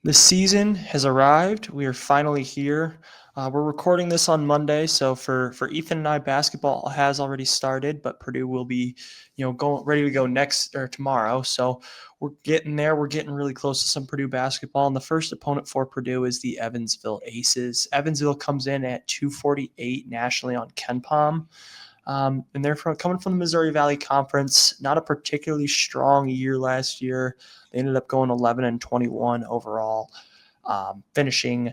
The season has arrived. We are finally here. We're recording this on Monday, so for Ethan and I, basketball has already started, but Purdue will be, going ready to go next or tomorrow. So we're getting there. We're getting really close to some Purdue basketball, and the first opponent for Purdue is the Evansville Aces. Evansville comes in at 248 nationally on KenPom. And they're coming from the Missouri Valley Conference. Not a particularly strong year last year. They ended up going 11-21 overall, finishing,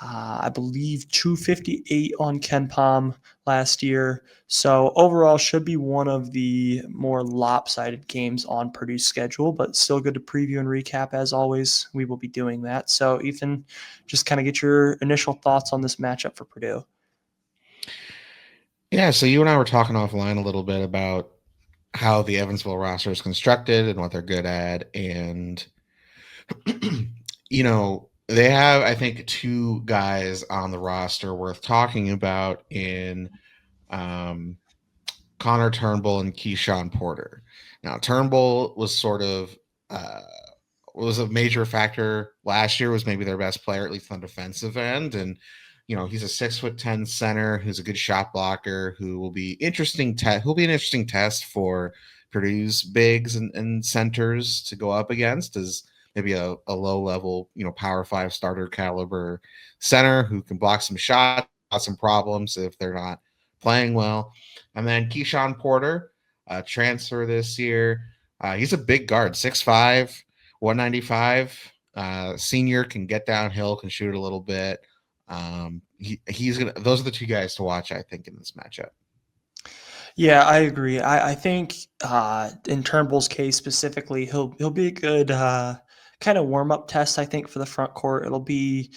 I believe, 258 on KenPom last year. So overall, should be one of the more lopsided games on Purdue's schedule, but still good to preview and recap as always. We will be doing that. So Ethan, just kind of get your initial thoughts on this matchup for Purdue. Yeah, so you and I were talking offline a little bit about how the Evansville roster is constructed and what they're good at. And, they have, I think, two guys on the roster worth talking about in um, Connor Turnbull and Keyshawn Porter. Now, Turnbull was sort of was a major factor last year, was maybe their best player, at least on the defensive end. And, he's a 6'10" center who's a good shot blocker who will be who'll be an interesting test for Purdue's bigs and centers to go up against as maybe a low level, power five starter caliber center who can block some shots, cause some problems if they're not playing well. And then Keyshawn Porter, transfer this year. He's a big guard, 6'5", 195. Senior can get downhill, can shoot a little bit. He's gonna. Those are the two guys to watch, I think, in this matchup. Yeah, I agree. I think in Turnbull's case specifically, he'll be a good kind of warm up test. I think for the front court, it'll be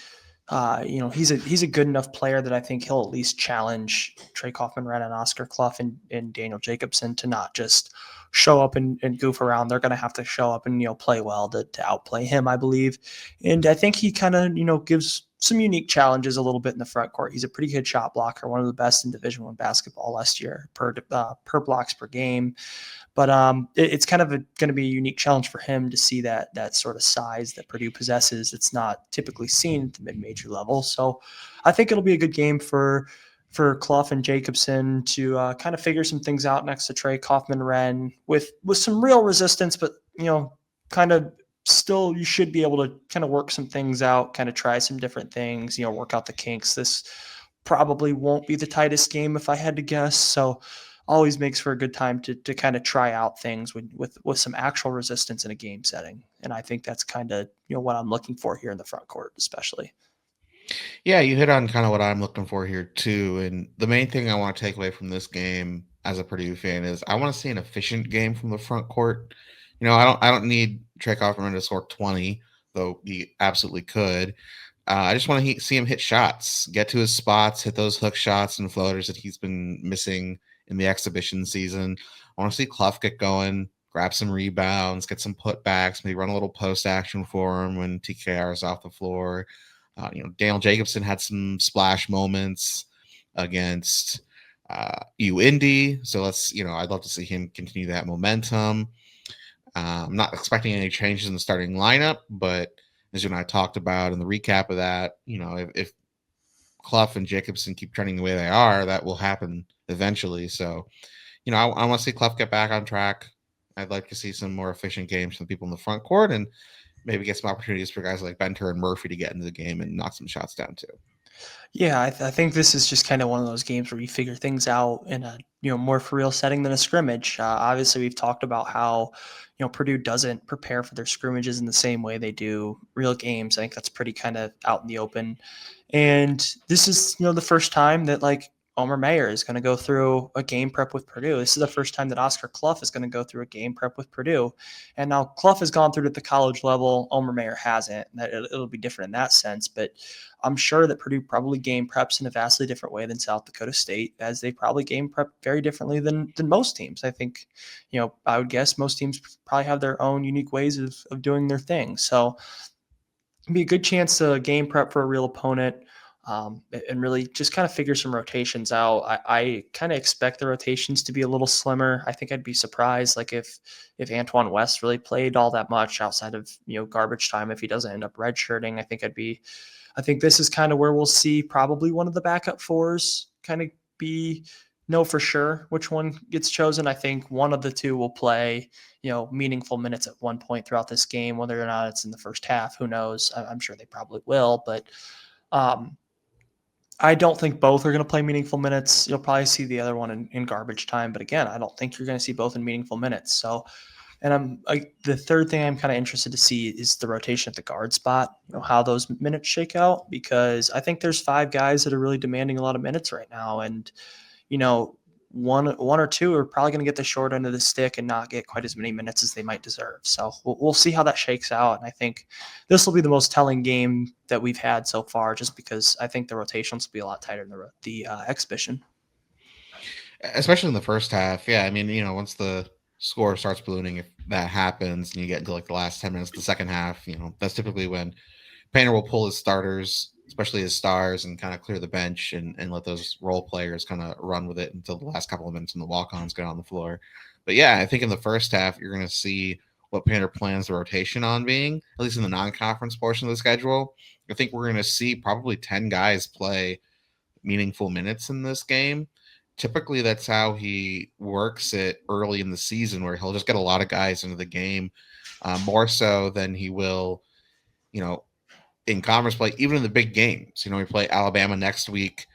he's a good enough player that I think he'll at least challenge Trey Kaufman-Renn and Oscar Clough and Daniel Jacobson to not just show up and goof around. They're going to have to show up and play well to outplay him, I believe. And I think he kind of gives some unique challenges a little bit in the front court. He's a pretty good shot blocker, one of the best in Division I basketball last year per blocks per game. But it's kind of going to be a unique challenge for him to see that sort of size that Purdue possesses. It's not typically seen at the mid-major level. So I think it'll be a good game for Clough and Jacobson to kind of figure some things out next to Trey Kaufman-Renn with some real resistance, but kind of still you should be able to kind of work some things out, kind of try some different things, work out the kinks. This probably won't be the tightest game if I had to guess. So always makes for a good time to kind of try out things with some actual resistance in a game setting. And I think that's kind of, what I'm looking for here in the front court, especially. Yeah, you hit on kind of what I'm looking for here too. And the main thing I want to take away from this game as a Purdue fan is I want to see an efficient game from the front court. I don't need Trey Kaufman to score 20, though he absolutely could. I just want to see him hit shots, get to his spots, hit those hook shots and floaters that he's been missing in the exhibition season. I want to see Clough get going, grab some rebounds, get some putbacks, maybe run a little post action for him when TKR is off the floor. Daniel Jacobson had some splash moments against Indy. So I'd love to see him continue that momentum. I'm not expecting any changes in the starting lineup, but as you and I talked about in the recap of that, if Clough and Jacobson keep trending the way they are, that will happen eventually. So, I want to see Clough get back on track. I'd like to see some more efficient games from the people in the front court and maybe get some opportunities for guys like Benter and Murphy to get into the game and knock some shots down too. Yeah, I think this is just kind of one of those games where you figure things out in a more for real setting than a scrimmage. Obviously, we've talked about how Purdue doesn't prepare for their scrimmages in the same way they do real games. I think that's pretty kind of out in the open. And this is the first time that Omer Mayer is going to go through a game prep with Purdue. This is the first time that Oscar Clough is going to go through a game prep with Purdue. And now Clough has gone through it at the college level. Omer Mayer hasn't. It'll be different in that sense, but I'm sure that Purdue probably game preps in a vastly different way than South Dakota State, as they probably game prep very differently than most teams. I think, I would guess most teams probably have their own unique ways of doing their thing. So it'd be a good chance to game prep for a real opponent. and really just kind of figure some rotations out. I kind of expect the rotations to be a little slimmer. I think I'd be surprised, like if Antoine West really played all that much outside of garbage time. If he doesn't end up redshirting, I think this is kind of where we'll see probably one of the backup fours kind of be know for sure which one gets chosen. I think one of the two will play, meaningful minutes at one point throughout this game, whether or not it's in the first half. Who knows? I'm sure they probably will, but um, I don't think both are going to play meaningful minutes. You'll probably see the other one in garbage time, but again, I don't think you're going to see both in meaningful minutes. So, and the third thing I'm kind of interested to see is the rotation at the guard spot. How those minutes shake out, because I think there's five guys that are really demanding a lot of minutes right now, and you know, one or two are probably going to get the short end of the stick and not get quite as many minutes as they might deserve. So we'll see how that shakes out. And I think this will be the most telling game that we've had so far, just because I think the rotations will be a lot tighter in the exhibition. Especially in the first half. Yeah, I mean, once the score starts ballooning, if that happens, and you get into like the last 10 minutes of the second half, that's typically when Painter will pull his starters, especially his stars, and kind of clear the bench and let those role players kind of run with it until the last couple of minutes when the walk-ons get on the floor. But yeah, I think in the first half you're going to see what Painter plans the rotation on being, at least in the non-conference portion of the schedule. I think we're going to see probably 10 guys play meaningful minutes in this game. Typically, that's how he works it early in the season, where he'll just get a lot of guys into the game, more so than he will, you know, in conference play, even in the big games. We play Alabama next week.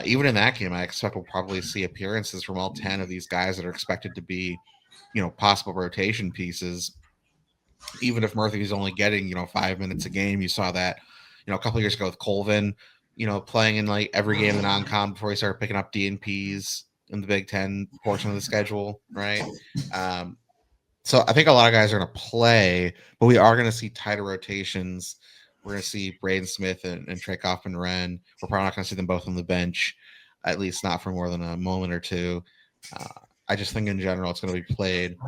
Even in that game, I expect we'll probably see appearances from all 10 of these guys that are expected to be, possible rotation pieces. Even if Murphy's only getting, 5 minutes a game, you saw that, a couple years ago with Colvin, playing in like every game in the non-con before he started picking up DNPs in the Big Ten portion of the schedule, right? So I think a lot of guys are going to play, but we are going to see tighter rotations. We're going to see Braden Smith and Trey Kaufman-Renn. We're probably not going to see them both on the bench, at least not for more than a moment or two. I just think in general it's going to be played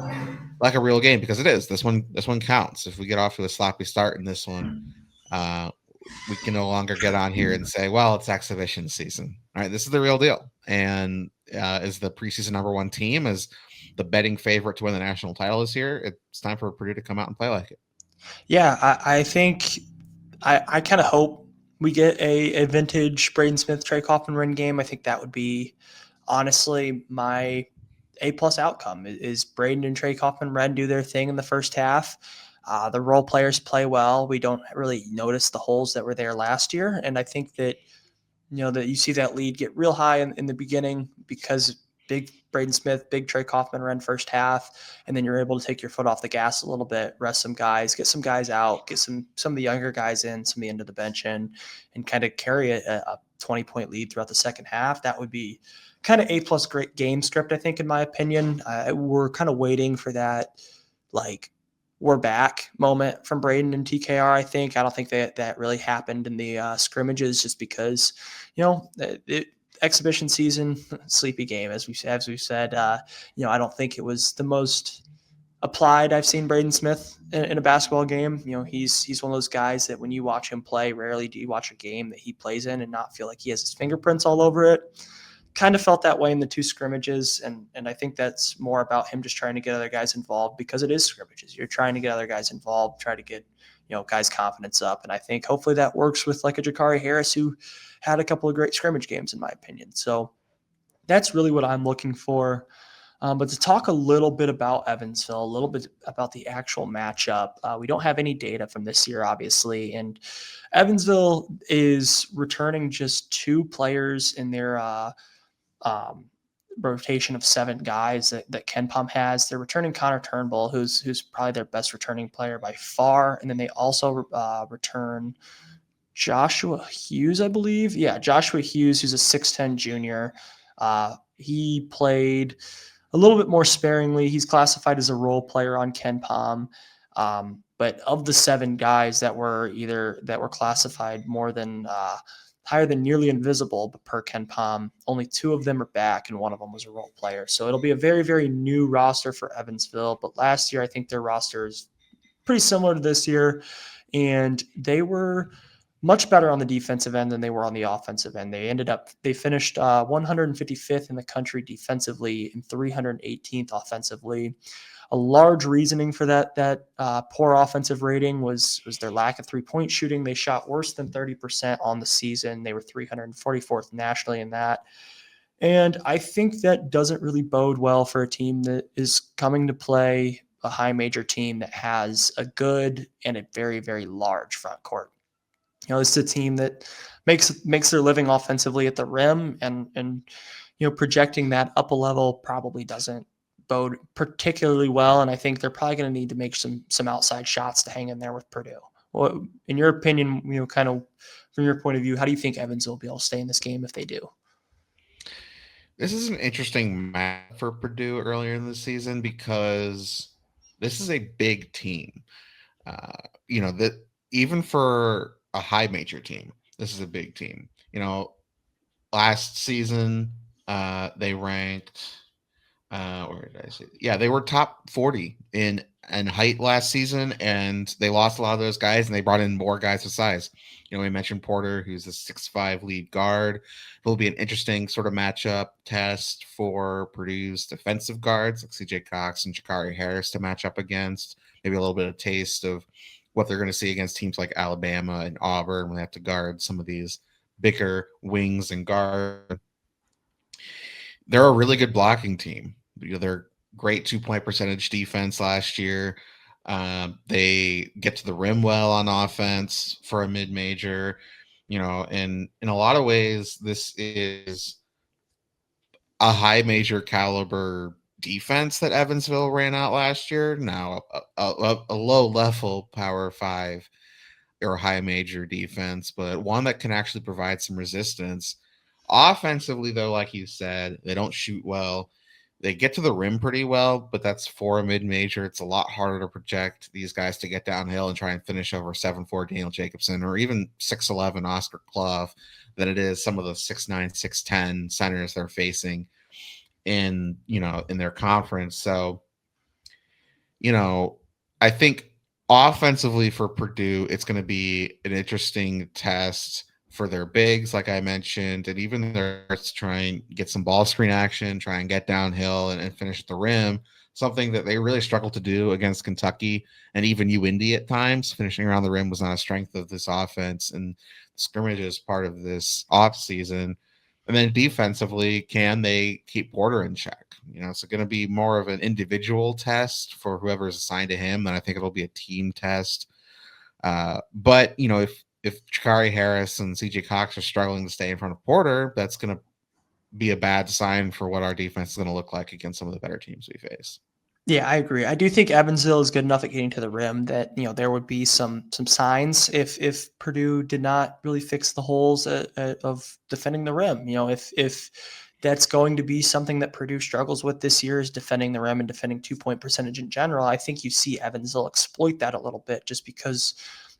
like a real game, because it is. This one counts. If we get off to a sloppy start in this one, we can no longer get on here and say, well, it's exhibition season. All right, this is the real deal. And is the preseason number one team, as the betting favorite to win the national title this year, it's time for Purdue to come out and play like it. Yeah, I think I kind of hope we get a vintage Braden Smith, Trey Kaufman-Renn game. I think that would be honestly my A+ outcome is Braden and Trey Kaufman-Renn do their thing in the first half. The role players play well. We don't really notice the holes that were there last year. And I think that, that you see that lead get real high in the beginning because big Braden Smith, big Trey Kaufman-Renn first half, and then you're able to take your foot off the gas a little bit, rest some guys, get some guys out, get some of the younger guys in, some of the end of the bench in, and kind of carry a 20-point lead throughout the second half. That would be kind of A+ great game script, I think, in my opinion. We're kind of waiting for that, like, we're back moment from Braden and TKR. I don't think that really happened in the scrimmages, just because, exhibition season, sleepy game, as we said. I don't think it was the most applied I've seen Braden Smith in a basketball game. He's one of those guys that when you watch him play, rarely do you watch a game that he plays in and not feel like he has his fingerprints all over it. Kind of felt that way in the two scrimmages, and I think that's more about him just trying to get other guys involved, because it is scrimmages. You're trying to get other guys involved, try to get guys' confidence up, and I think hopefully that works with like a Jakari Harris, who had a couple of great scrimmage games in my opinion. So that's really what I'm looking for. But to talk a little bit about Evansville, a little bit about the actual matchup, we don't have any data from this year, obviously, and Evansville is returning just two players in their um, rotation of seven guys that KenPom has. They're returning Connor Turnbull, who's probably their best returning player by far, and then they also return Joshua Hughes, I believe. Yeah, Joshua Hughes, who's a 6'10 junior. He played a little bit more sparingly. He's classified as a role player on KenPom. But of the seven guys that were classified more than higher than nearly invisible, but per KenPom, only two of them are back, and one of them was a role player. So it'll be a very, very new roster for Evansville. But last year, I think their roster is pretty similar to this year, and they were much better on the defensive end than they were on the offensive end. They finished 155th in the country defensively and 318th offensively. A large reasoning for that poor offensive rating was their lack of 3-point shooting. They shot worse than 30% on the season. They were 344th nationally in that. And I think that doesn't really bode well for a team that is coming to play a high major team that has a good and a very, very large front court. This is a team that makes their living offensively at the rim, and projecting that up a level probably doesn't bode particularly well. And I think they're probably going to need to make some outside shots to hang in there with Purdue. Well, in your opinion, kind of from your point of view, how do you think Evansville will be able to stay in this game if they do? This is an interesting match for Purdue earlier in the season because this is a big team. That even for a high major team, this is a big team. Last season, they ranked. Where did I say? Yeah, they were top 40 in height last season, and they lost a lot of those guys, and they brought in more guys with size. We mentioned Porter, who's a 6'5" lead guard. It'll be an interesting sort of matchup test for Purdue's defensive guards like CJ Cox and Jakari Harris to match up against. Maybe a little bit of taste of what they're going to see against teams like Alabama and Auburn when they have to guard some of these bigger wings and guards. They're a really good blocking team. They're great 2-point percentage defense last year. They get to the rim well on offense for a mid-major. And in a lot of ways, this is a high major caliber defense that Evansville ran out last year. Now, a low level Power 5 or high major defense, but one that can actually provide some resistance. Offensively, though, like you said, they don't shoot well. They get to the rim pretty well, but that's for a mid-major. It's a lot harder to project these guys to get downhill and try and finish over 7'4" Daniel Jacobson or even 6'11" Oscar Clough than it is some of the 6'9", 6'10" centers they're facing in their conference. So, I think offensively for Purdue, it's going to be an interesting test for their bigs, like I mentioned, and even their to try and get some ball screen action, try and get downhill and finish at the rim, something that they really struggled to do against Kentucky and even UIndy at times. Finishing around the rim was not a strength of this offense, and scrimmage is part of this off season. And then defensively, can they keep Porter in check? It's going to be more of an individual test for whoever is assigned to him, and I think it'll be a team test. But if Jakari Harris and CJ Cox are struggling to stay in front of Porter, that's going to be a bad sign for what our defense is going to look like against some of the better teams we face. Yeah, I agree. I do think Evansville is good enough at getting to the rim that there would be some signs if Purdue did not really fix the holes of defending the rim. If that's going to be something that Purdue struggles with this year is defending the rim and defending 2-point percentage in general. I think you see Evansville exploit that a little bit just because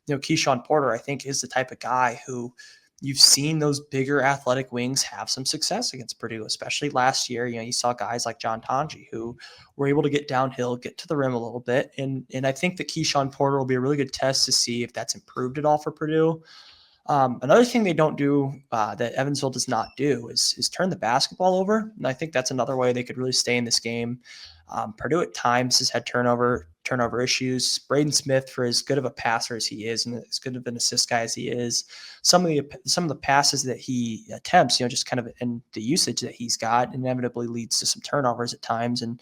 Keyshawn Porter I think is the type of guy who you've seen those bigger athletic wings have some success against Purdue, especially last year. You saw guys like John Tonji who were able to get downhill, get to the rim a little bit. And I think that Keyshawn Porter will be a really good test to see if that's improved at all for Purdue. Another thing they don't do that Evansville does not do is turn the basketball over. And I think that's another way they could really stay in this game. Purdue at times has had turnover issues. Braden Smith, for as good of a passer as he is and as good of an assist guy as he is, some of the passes that he attempts, just kind of in the usage that he's got inevitably leads to some turnovers at times. And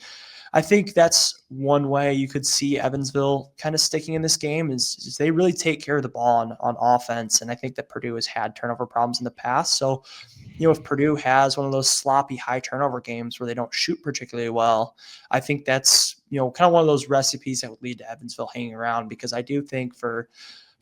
I think that's one way you could see Evansville kind of sticking in this game is they really take care of the ball on offense. And I think that Purdue has had turnover problems in the past. So, if Purdue has one of those sloppy high turnover games where they don't shoot particularly well, I think that's, kind of one of those recipes that would lead to Evansville hanging around, because I do think for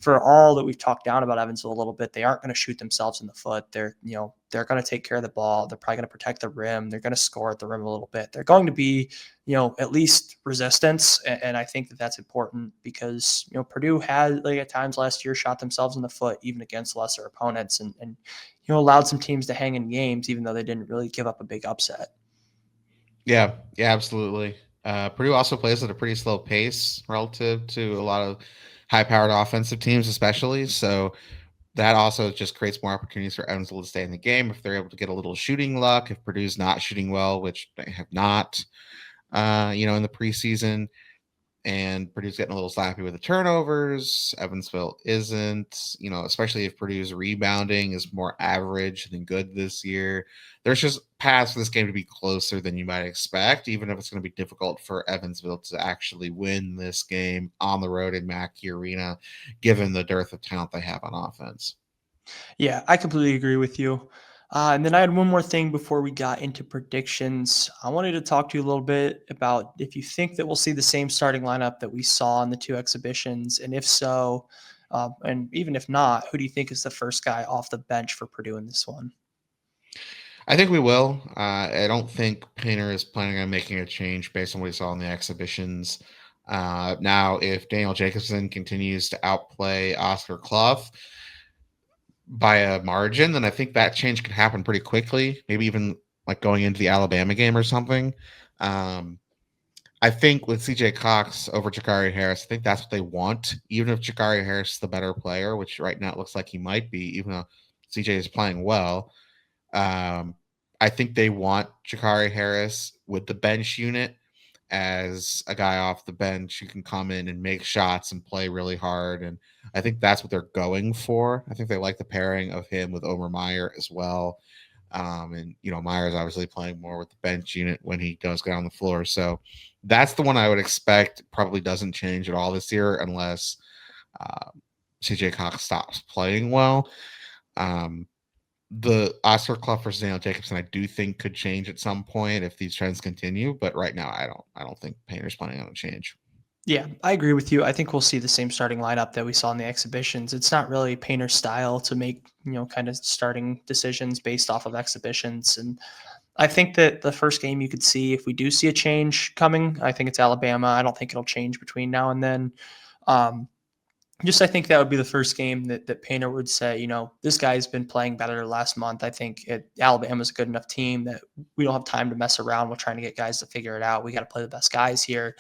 all that we've talked down about Evansville a little bit, they aren't going to shoot themselves in the foot. They're going to take care of the ball. They're probably going to protect the rim. They're going to score at the rim a little bit. They're going to be, at least resistance. And I think that that's important because, Purdue had at times last year shot themselves in the foot, even against lesser opponents and allowed some teams to hang in games, even though they didn't really give up a big upset. Yeah, absolutely. Purdue also plays at a pretty slow pace relative to a lot of high-powered offensive teams, especially. So that also just creates more opportunities for Evansville to stay in the game if they're able to get a little shooting luck. If Purdue's not shooting well, which they have not, in the preseason, and Purdue's getting a little slappy with the turnovers. Evansville isn't, especially if Purdue's rebounding is more average than good this year. There's just paths for this game to be closer than you might expect, even if it's going to be difficult for Evansville to actually win this game on the road in Mackey Arena, given the dearth of talent they have on offense. Yeah, I completely agree with you. And then I had one more thing before we got into predictions. I wanted to talk to you a little bit about if you think that we'll see the same starting lineup that we saw in the two exhibitions, and if so, and even if not, who do you think is the first guy off the bench for Purdue in this one? I think we will. I don't think Painter is planning on making a change based on what he saw in the exhibitions. Now, if Daniel Jacobson continues to outplay Oscar Clough by a margin, then I think that change could happen pretty quickly. Maybe even like going into the Alabama game or something. Um, I think with CJ Cox over Jakari Harris, I think that's what they want. Even if Jakari Harris is the better player, which right now it looks like he might be, even though CJ is playing well. Um, I think they want Jakari Harris with the bench unit as a guy off the bench who can come in and make shots and play really hard. And I think that's what they're going for. I think they like the pairing of him with Omer Meyer as well. And Meyer's obviously playing more with the bench unit when he does get on the floor. So that's the one I would expect probably doesn't change at all this year unless uh, CJ Cox stops playing well. Um, the Oscar Clough versus Daniel Jacobson, I do think could change at some point if these trends continue. But right now, I don't think Painter's planning on a change. Yeah, I agree with you. I think we'll see the same starting lineup that we saw in the exhibitions. It's not really Painter's style to make, kind of starting decisions based off of exhibitions. And I think that the first game you could see, if we do see a change coming, I think it's Alabama. I don't think it'll change between now and then. Um, I think that would be the first game that Painter would say, this guy's been playing better last month. I think Alabama's a good enough team that we don't have time to mess around with trying to get guys to figure it out. We got to play the best guys here.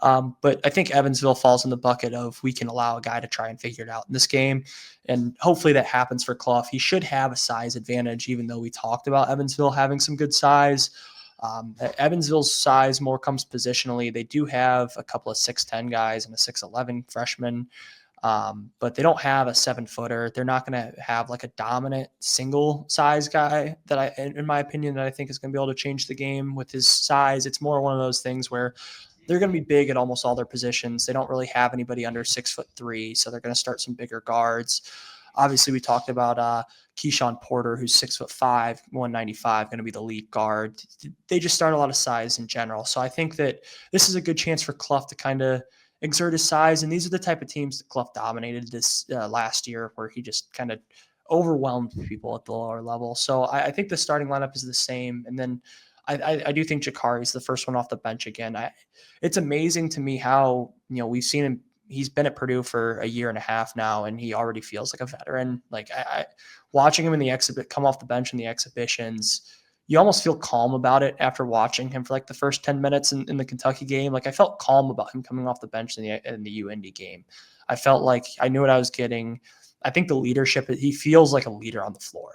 But I think Evansville falls in the bucket of we can allow a guy to try and figure it out in this game. And hopefully that happens for Clough. He should have a size advantage, even though we talked about Evansville having some good size. Evansville's size more comes positionally. They do have a couple of 6'10 guys and a 6'11 freshman. But they don't have a 7-footer. They're not going to have like a dominant single size guy that in my opinion, that I think is going to be able to change the game with his size. It's more one of those things where they're going to be big at almost all their positions. They don't really have anybody under 6'3", so they're going to start some bigger guards. Obviously, we talked about Keyshawn Porter, who's 6'5", 195, going to be the lead guard. They just start a lot of size in general. So I think that this is a good chance for Clough to kind of exert his size. And these are the type of teams that Clough dominated this last year, where he just kind of overwhelmed people at the lower level. So I think the starting lineup is the same. And then I do think Jakari is the first one off the bench again. It's amazing to me how, we've seen him. He's been at Purdue for a year and a half now, and he already feels like a veteran. Like I watching him in the exhibit, come off the bench in the exhibitions, you almost feel calm about it after watching him for like the first 10 minutes in the Kentucky game. Like I felt calm about him coming off the bench in the UIndy game. I felt like I knew what I was getting. I think the leadership, he feels like a leader on the floor.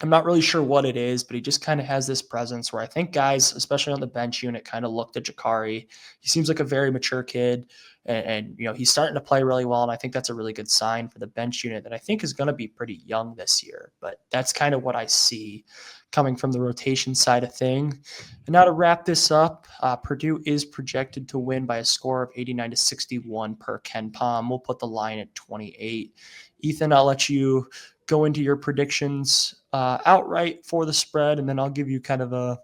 I'm not really sure what it is, but he just kind of has this presence where I think guys, especially on the bench unit, kind of looked at Jakari. He seems like a very mature kid, and he's starting to play really well, and I think that's a really good sign for the bench unit that I think is going to be pretty young this year. But that's kind of what I see coming from the rotation side of thing. And now to wrap this up, Purdue is projected to win by a score of 89-61 per Ken Palm. We'll put the line at 28. Ethan, I'll let you go into your predictions outright for the spread, and then I'll give you kind of a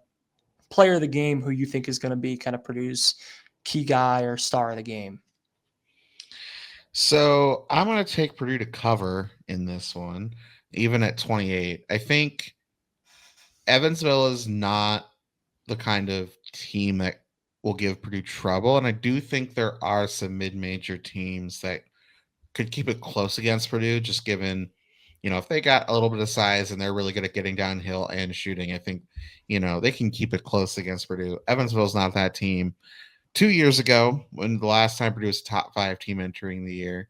player of the game who you think is going to be kind of Purdue's key guy or star of the game. So I'm going to take Purdue to cover in this one, even at 28. I think Evansville is not the kind of team that will give Purdue trouble. And I do think there are some mid-major teams that could keep it close against Purdue, just given, if they got a little bit of size and they're really good at getting downhill and shooting, I think, they can keep it close against Purdue. Evansville's not that team. 2 years ago, when the last time Purdue was a top 5 team entering the year,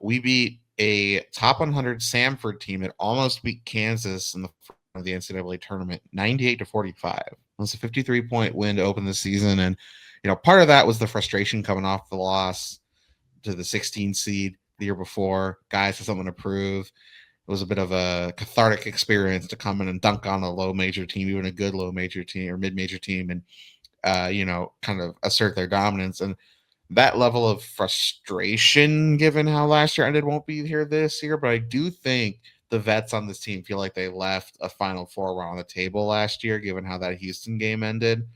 we beat a top 100 Samford team that almost beat Kansas in the front of the NCAA tournament, 98-45. It was a 53-point win to open the season, and part of that was the frustration coming off the loss to the 16 seed the year before. Guys had something to prove. It was a bit of a cathartic experience to come in and dunk on a low major team, even a good low major team or mid major team, and kind of assert their dominance. And that level of frustration, given how last year ended, won't be here this year. But I do think the vets on this team feel like they left a Final Four run on the table last year, given how that Houston game ended.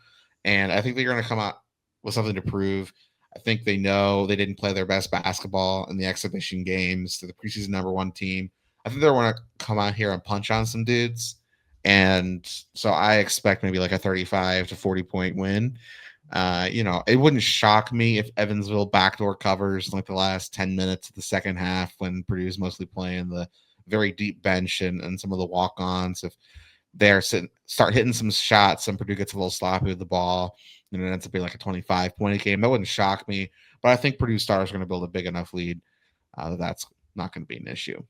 And I think they're going to come out with something to prove. I think they know they didn't play their best basketball in the exhibition games to the preseason number 1 team. I think they're going to come out here and punch on some dudes. And so I expect maybe like a 35 to 40 point win. It wouldn't shock me if Evansville backdoor covers like the last 10 minutes of the second half when Purdue's mostly playing the very deep bench and some of the walk-ons. If they're start hitting some shots and Purdue gets a little sloppy with the ball, and it ends up being like a 25-point game, that wouldn't shock me. But I think Purdue Stars are going to build a big enough lead that's not going to be an issue.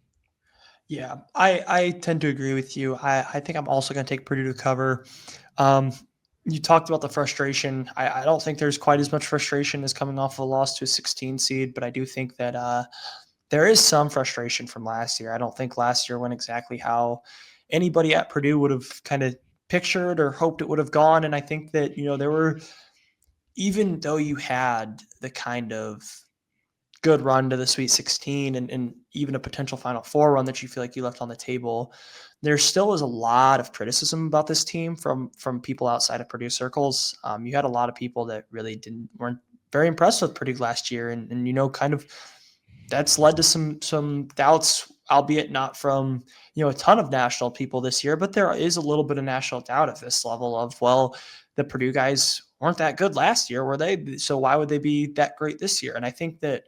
Yeah, I tend to agree with you. I think I'm also going to take Purdue to cover. You talked about the frustration. I don't think there's quite as much frustration as coming off of a loss to a 16 seed, but I do think that there is some frustration from last year. I don't think last year went exactly how anybody at Purdue would have kind of pictured or hoped it would have gone. And I think that, there were, even though you had the kind of good run to the Sweet 16 and even a potential Final Four run that you feel like you left on the table, there still is a lot of criticism about this team from people outside of Purdue circles. You had a lot of people that really weren't very impressed with Purdue last year, and kind of that's led to some doubts, albeit not from a ton of national people this year, but there is a little bit of national doubt at this level of, well, the Purdue guys weren't that good last year, were they? So why would they be that great this year? And I think that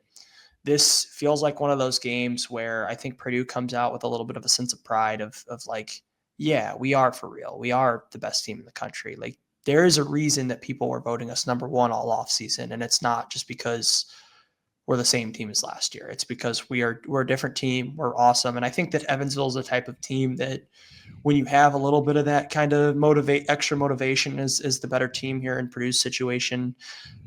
this feels like one of those games where I think Purdue comes out with a little bit of a sense of pride of like, yeah, we are for real. We are the best team in the country. Like, there is a reason that people were voting us number 1 all off season. And it's not just because we're the same team as last year. It's because we're a different team. We're awesome. And I think that Evansville is the type of team that when you have a little bit of that kind of extra motivation is the better team here in Purdue's situation.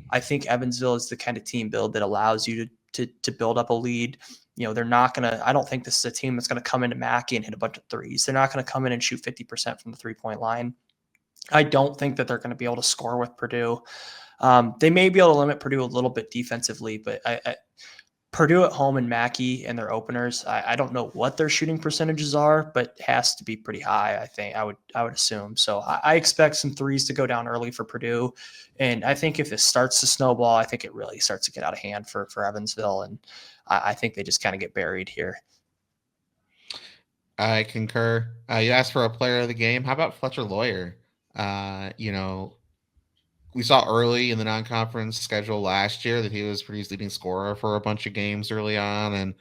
I think Evansville is the kind of team build that allows you to build up a lead. They're not going to, I don't think this is a team that's going to come into Mackey and hit a bunch of threes. They're not going to come in and shoot 50% from the 3-point line. I don't think that they're going to be able to score with Purdue. They may be able to limit Purdue a little bit defensively, but Purdue at home and Mackey and their openers, I don't know what their shooting percentages are, but it has to be pretty high. I think I would assume. So I expect some threes to go down early for Purdue. And I think if it starts to snowball, I think it really starts to get out of hand for Evansville. And I think they just kind of get buried here. I concur. You asked for a player of the game. How about Fletcher Lawyer? We saw early in the non-conference schedule last year that he was Purdue's leading scorer for a bunch of games early on. And,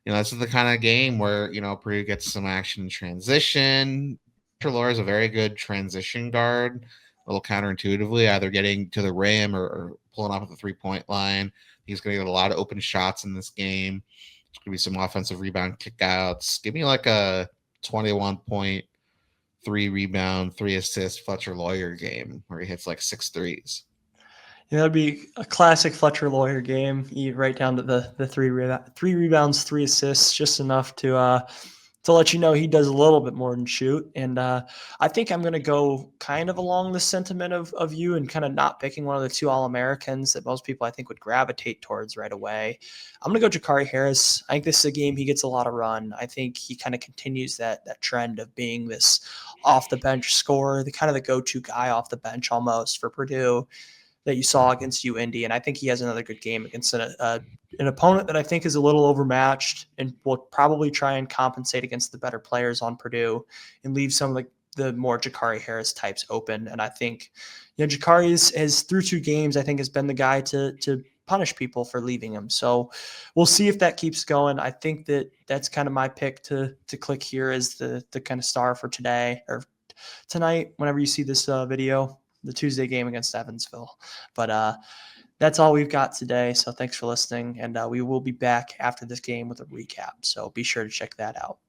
this is the kind of game where, Purdue gets some action in transition. Fletcher Lawyer is a very good transition guard, a little counterintuitively, either getting to the rim or pulling off at the 3-point line. He's going to get a lot of open shots in this game. There's going to be some offensive rebound kickouts. Give me like a 21-point, 3 rebound, 3 assist Fletcher Lawyer game where he hits like 6 threes. Yeah, that'd be a classic Fletcher Lawyer game. You right down to the 3 rebounds, 3 assists, just enough to let you know he does a little bit more than shoot. And I think I'm going to go kind of along the sentiment of you and kind of not picking one of the 2 All-Americans that most people I think would gravitate towards right away. I'm going to go Jakari Harris. I think this is a game he gets a lot of run. I think he kind of continues that trend of being this off-the-bench scorer, the kind of the go-to guy off the bench almost for Purdue that you saw against UIndy. And I think he has another good game against an opponent that I think is a little overmatched and will probably try and compensate against the better players on Purdue and leave some of the more Jakari Harris types open. And I think, Jakari is through 2 games, I think has been the guy to punish people for leaving him. So we'll see if that keeps going. I think that's kind of my pick to click here as the kind of star for today or tonight, whenever you see this video, the Tuesday game against Evansville. But That's all we've got today. So thanks for listening. And we will be back after this game with a recap. So be sure to check that out.